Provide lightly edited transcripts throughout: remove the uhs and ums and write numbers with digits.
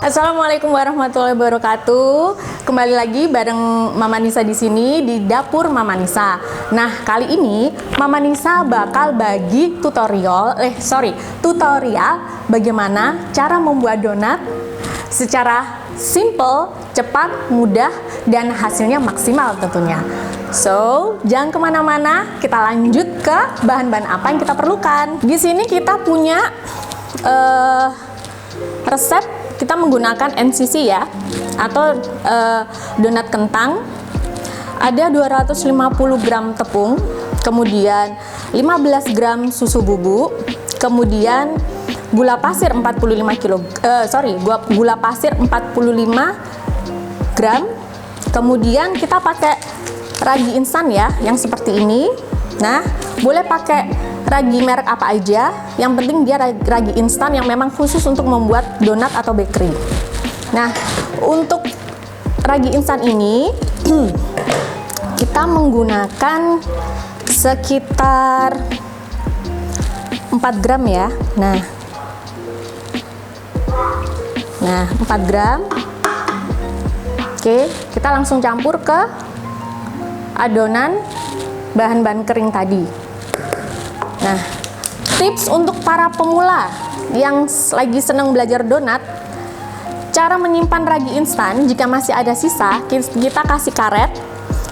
Assalamualaikum warahmatullahi wabarakatuh. Kembali lagi bareng Mama Nisa di sini di dapur Mama Nisa. Nah, kali ini Mama Nisa bakal bagi tutorial bagaimana cara membuat donat secara simple, cepat, mudah, dan hasilnya maksimal tentunya. So, jangan kemana-mana, kita lanjut ke bahan-bahan apa yang kita perlukan. Di sini kita punya resep, kita menggunakan NCC ya, atau donat kentang. Ada 250 gram tepung, kemudian 15 gram susu bubuk, kemudian gula pasir 45 gram, kemudian kita pakai ragi instan ya, yang seperti ini. Nah, boleh pakai ragi merek apa aja, yang penting dia ragi instan yang memang khusus untuk membuat donat atau bakery. Nah, untuk ragi instan ini kita menggunakan sekitar 4 gram ya. Nah 4 gram. Oke, kita langsung campur ke adonan bahan-bahan kering tadi. Nah, tips untuk para pemula yang lagi senang belajar donat, cara menyimpan ragi instan jika masih ada sisa, kita kasih karet.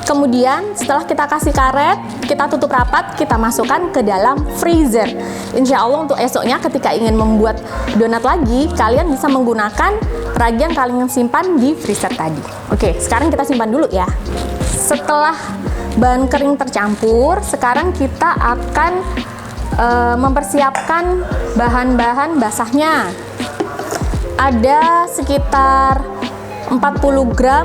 Kemudian setelah kita kasih karet, kita tutup rapat, kita masukkan ke dalam freezer. Insya Allah untuk esoknya ketika ingin membuat donat lagi, kalian bisa menggunakan ragi yang kalian simpan di freezer tadi. Oke, sekarang kita simpan dulu ya. Setelah bahan kering tercampur, sekarang kita akan mempersiapkan bahan-bahan basahnya. Ada sekitar 40 gram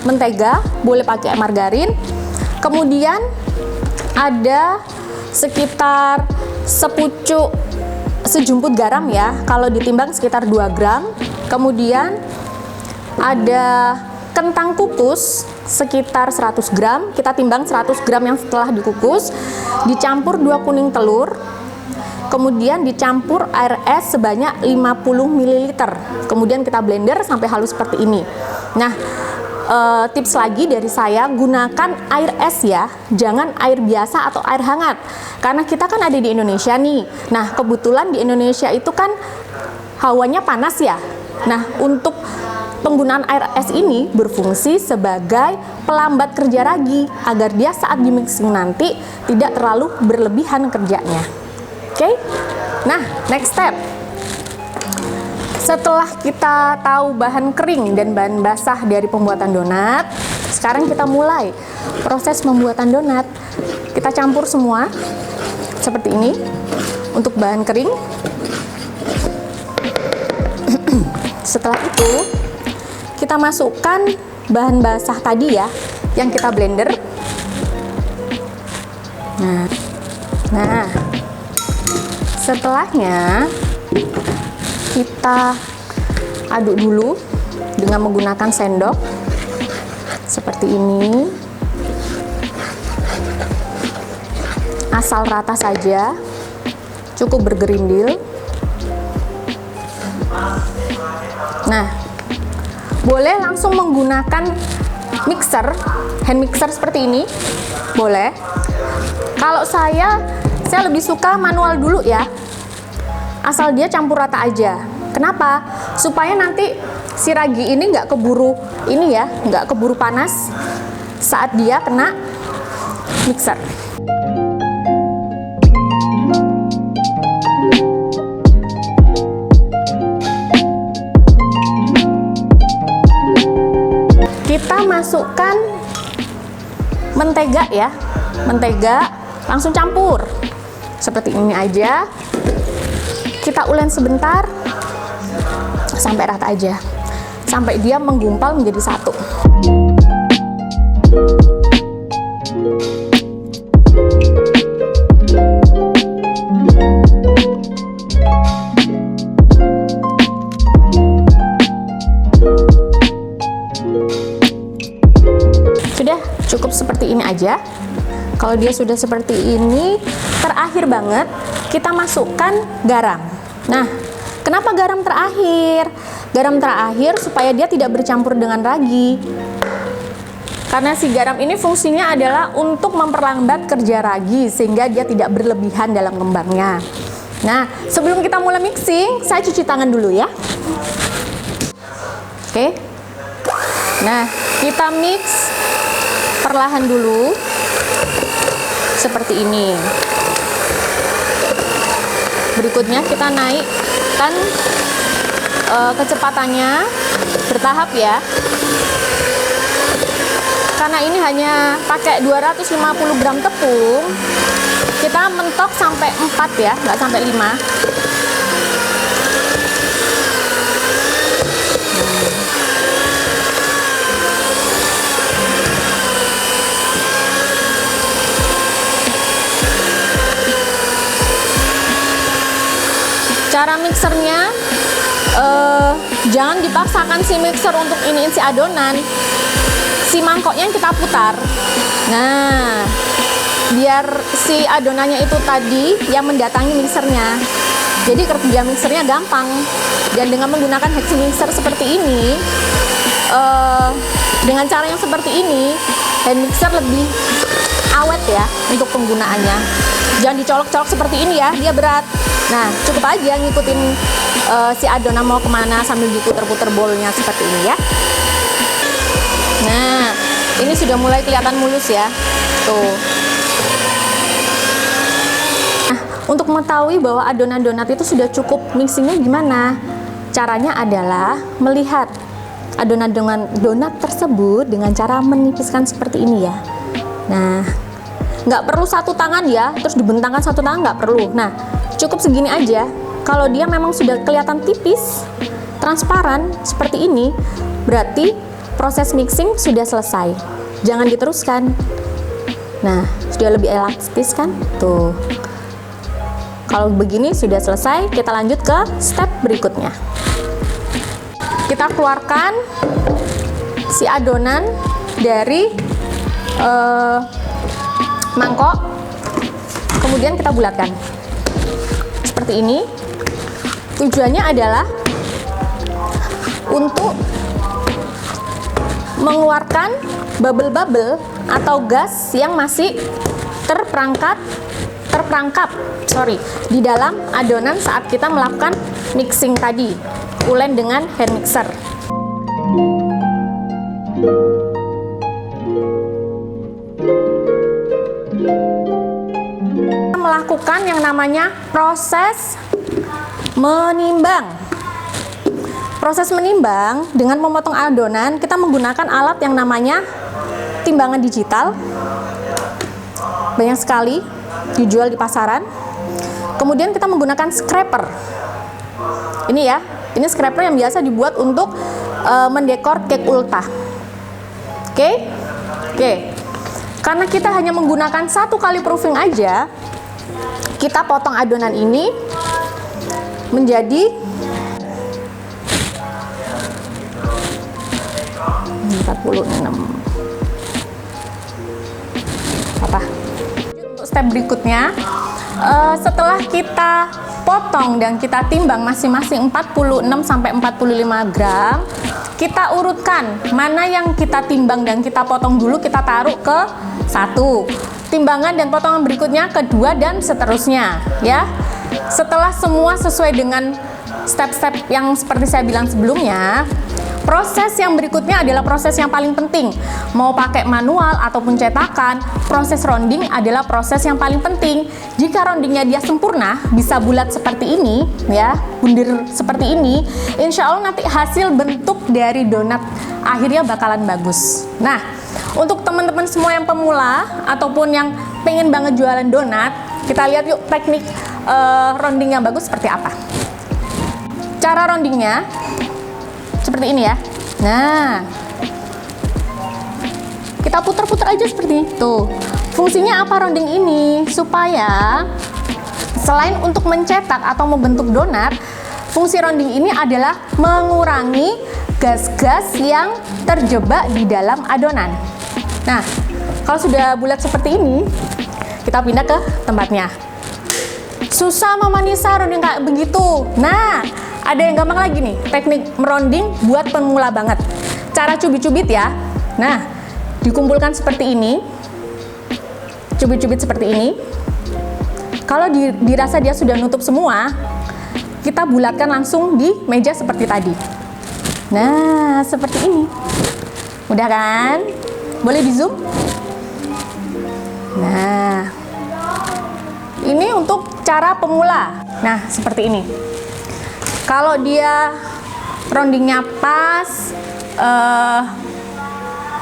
mentega, boleh pakai margarin. Kemudian ada sekitar sejumput garam ya, kalau ditimbang sekitar 2 gram. Kemudian ada kentang kukus sekitar 100 gram, kita timbang 100 gram yang setelah dikukus, dicampur 2 kuning telur, kemudian dicampur air es sebanyak 50 ml, kemudian kita blender sampai halus seperti ini. Nah, tips lagi dari saya, gunakan air es ya, jangan air biasa atau air hangat, karena kita kan ada di Indonesia nih. Nah, kebetulan di Indonesia itu kan hawanya panas ya. Nah, untuk penggunaan air es ini berfungsi sebagai pelambat kerja ragi agar dia saat di mixing nanti tidak terlalu berlebihan kerjanya. Oke? Nah, next step. Setelah kita tahu bahan kering dan bahan basah dari pembuatan donat, sekarang kita mulai proses pembuatan donat. Kita campur semua seperti ini untuk bahan kering. Setelah itu kita masukkan bahan basah tadi ya, yang kita blender. Nah, setelahnya kita aduk dulu dengan menggunakan sendok seperti ini. Asal rata saja, cukup bergerindil. Nah, boleh langsung menggunakan mixer, hand mixer seperti ini, boleh. Kalau saya lebih suka manual dulu ya, asal dia campur rata aja. Kenapa? Supaya nanti si ragi ini nggak keburu panas saat dia kena mixer. Kita masukkan mentega ya, mentega langsung campur seperti ini aja. Kita ulek sebentar sampai rata aja, sampai dia menggumpal menjadi satu. Sudah cukup seperti ini aja. Kalau dia sudah seperti ini, terakhir banget kita masukkan garam. Nah, Kenapa garam terakhir? Garam terakhir supaya dia tidak bercampur dengan ragi. Karena si garam ini fungsinya adalah untuk memperlambat kerja ragi sehingga dia tidak berlebihan dalam ngembangnya. Nah, sebelum kita mulai mixing, saya cuci tangan dulu ya. Oke. Nah, kita mix perlahan dulu seperti ini. Berikutnya kita naikkan kecepatannya bertahap ya. Karena ini hanya pakai 250 gram tepung, kita mentok sampai 4 ya, nggak sampai 5. Cara mixernya, jangan dipaksakan si mixer untuk iniin si adonan. Si mangkoknya kita putar. Nah, biar si adonannya itu tadi yang mendatangi mixernya. Jadi kerja mixernya gampang. Dan dengan menggunakan hexi mixer seperti ini, dengan cara yang seperti ini, hand mixer lebih awet ya untuk penggunaannya. Jangan dicolok-colok seperti ini ya, dia berat. Nah, cukup aja ngikutin si adonan mau kemana sambil diputer-puter bolnya seperti ini ya. Nah, ini sudah mulai kelihatan mulus ya. Tuh. Nah, untuk mengetahui bahwa adonan donat itu sudah cukup mixingnya gimana? Caranya adalah melihat adonan donat tersebut dengan cara menipiskan seperti ini ya. Nah, nggak perlu satu tangan ya, terus dibentangkan satu tangan nggak perlu. Nah, cukup segini aja. Kalau dia memang sudah kelihatan tipis, transparan seperti ini, berarti proses mixing sudah selesai. Jangan diteruskan. Nah, sudah lebih elastis kan? Tuh. Kalau begini sudah selesai, kita lanjut ke step berikutnya. Kita keluarkan si adonan dari mangkok. Kemudian kita bulatkan. Seperti ini. Tujuannya adalah untuk mengeluarkan bubble-bubble atau gas yang masih terperangkap di dalam adonan saat kita melakukan mixing tadi, ulen dengan hand mixer. Kita melakukan yang namanya proses menimbang. Proses menimbang dengan memotong adonan, kita menggunakan alat yang namanya timbangan digital. Banyak sekali dijual di pasaran. Kemudian kita menggunakan scraper. Ini ya, ini scraper yang biasa dibuat untuk mendekor cake ultah. Oke? Karena kita hanya menggunakan satu kali proofing aja, kita potong adonan ini menjadi 46. Untuk step berikutnya, setelah kita potong dan kita timbang masing-masing 46 sampai 45 gram, kita urutkan mana yang kita timbang dan kita potong dulu, kita taruh ke satu. Timbangan dan potongan berikutnya kedua dan seterusnya ya. Setelah semua sesuai dengan step-step yang seperti saya bilang sebelumnya, proses yang berikutnya adalah proses yang paling penting. Mau pakai manual ataupun cetakan, proses rounding adalah proses yang paling penting. Jika roundingnya dia sempurna, bisa bulat seperti ini, ya, bundir seperti ini, insya Allah nanti hasil bentuk dari donat akhirnya bakalan bagus. Nah, untuk teman-teman semua yang pemula ataupun yang pengen banget jualan donat, kita lihat yuk teknik rounding yang bagus seperti apa. Cara roundingnya seperti ini ya. Nah, kita putar-putar aja seperti itu. Fungsinya apa rounding ini? Supaya selain untuk mencetak atau membentuk donat, fungsi rounding ini adalah mengurangi gas-gas yang terjebak di dalam adonan. Nah, kalau sudah bulat seperti ini, kita pindah ke tempatnya. Susah Mama Nisa rounding kayak begitu. Nah, Ada yang gampang lagi nih, teknik meronding buat pemula banget. Cara cubit-cubit ya. Nah, dikumpulkan seperti ini. Cubit-cubit seperti ini. Kalau dirasa dia sudah nutup semua, kita bulatkan langsung di meja seperti tadi. Nah, seperti ini. Mudah kan? Boleh di zoom? Nah, ini untuk cara pemula. Nah, seperti ini. Kalau dia roundingnya pas,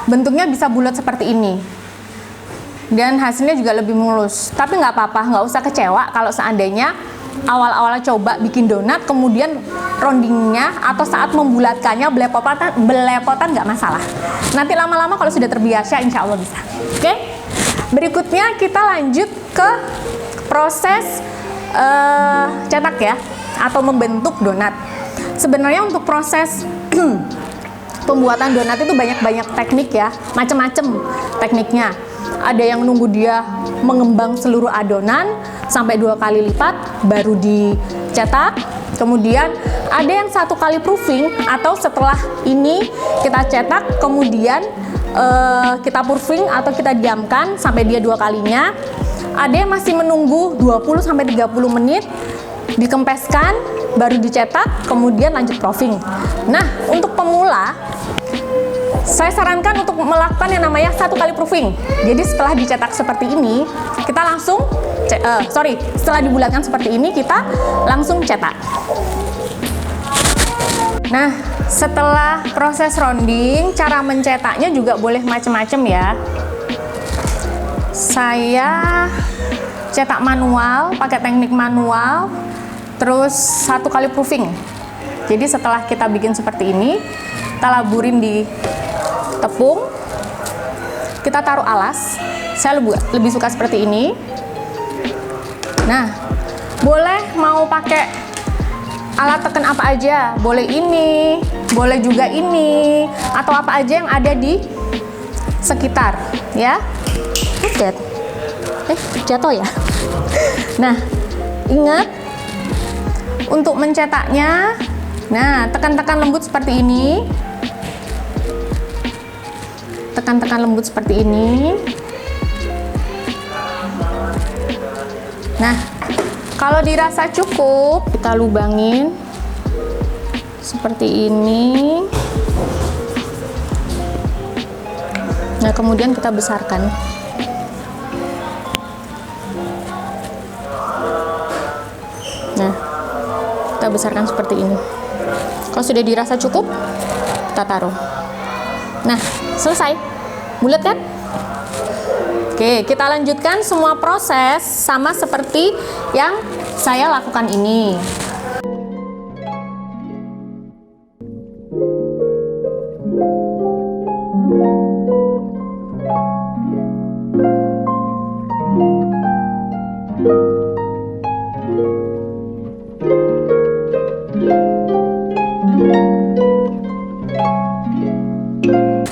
bentuknya bisa bulat seperti ini. Dan hasilnya juga lebih mulus. Tapi nggak apa-apa, nggak usah kecewa kalau seandainya awal-awal coba bikin donat, kemudian roundingnya atau saat membulatkannya belepotan nggak masalah. Nanti lama-lama kalau sudah terbiasa, insya Allah bisa. Oke? Berikutnya kita lanjut ke proses cetak ya, atau membentuk donat. Sebenarnya untuk proses pembuatan donat itu banyak teknik ya, macam-macam tekniknya. Ada yang nunggu dia mengembang seluruh adonan sampai 2 kali lipat baru dicetak. Kemudian ada yang 1 kali proofing, atau setelah ini kita cetak kemudian kita proofing atau kita diamkan sampai dia 2 kalinya. Ada yang masih menunggu 20 sampai 30 menit, dikempeskan baru dicetak kemudian lanjut proofing. Nah, untuk pemula saya sarankan untuk melakukan yang namanya 1 kali proofing. Jadi setelah dicetak seperti ini, kita langsung setelah dibulatkan seperti ini, kita langsung cetak. Nah, setelah proses rounding, cara mencetaknya juga boleh macam-macam ya. Saya cetak manual, pakai teknik manual, terus 1 kali proofing. Jadi setelah kita bikin seperti ini, kita laburin di tepung, kita taruh alas. Saya lebih suka seperti ini. Nah, boleh mau pakai alat tekan apa aja, boleh ini, boleh juga ini, atau apa aja yang ada di sekitar ya. Jatuh ya. Nah, ingat untuk mencetaknya, nah tekan-tekan lembut seperti ini. Tekan-tekan lembut seperti ini. Nah, kalau dirasa cukup, kita lubangin seperti ini. Nah, kemudian kita besarkan. Nah, kita besarkan seperti ini. Kalau sudah dirasa cukup, kita taruh. Nah, selesai. Bulat kan? Oke, kita lanjutkan semua proses sama seperti yang saya lakukan ini.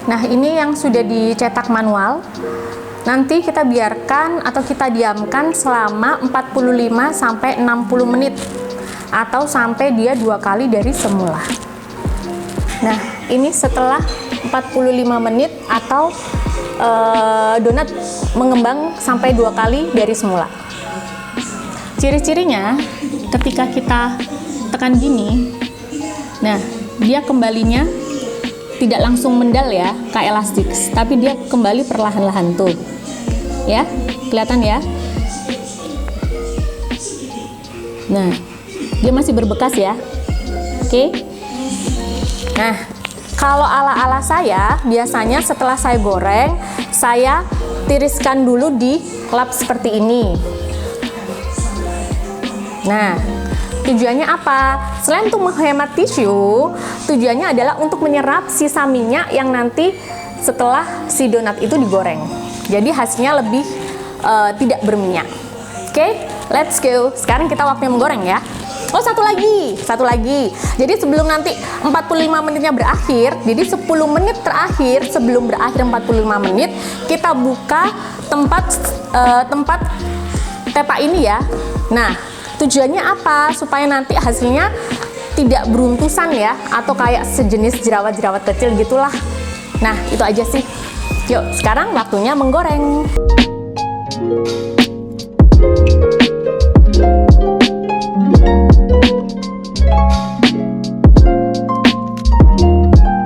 Nah, ini yang sudah dicetak manual. Nanti kita biarkan atau kita diamkan selama 45 sampai 60 menit atau sampai dia 2 kali dari semula. Nah, ini setelah 45 menit atau donat mengembang sampai 2 kali dari semula. Ciri-cirinya ketika kita tekan gini, nah dia kembalinya tidak langsung mendal ya, kayak elastik, tapi dia kembali perlahan-lahan tuh. Ya, kelihatan ya? Nah, dia masih berbekas ya. Oke. Nah, kalau ala-ala saya, biasanya setelah saya goreng, saya tiriskan dulu di lap seperti ini. Nah, tujuannya apa? Selain untuk menghemat tisu, tujuannya adalah untuk menyerap sisa minyak yang nanti setelah si donat itu digoreng. Jadi hasilnya lebih tidak berminyak. Oke, let's go. Sekarang kita waktunya menggoreng ya. Oh, satu lagi. Jadi sebelum nanti 45 menitnya berakhir, jadi 10 menit terakhir sebelum berakhir 45 menit, kita buka tempat tepa ini ya. Nah, tujuannya apa? Supaya nanti hasilnya tidak beruntusan ya, atau kayak sejenis jerawat-jerawat kecil gitulah. Nah, itu aja sih. Yuk, sekarang waktunya menggoreng.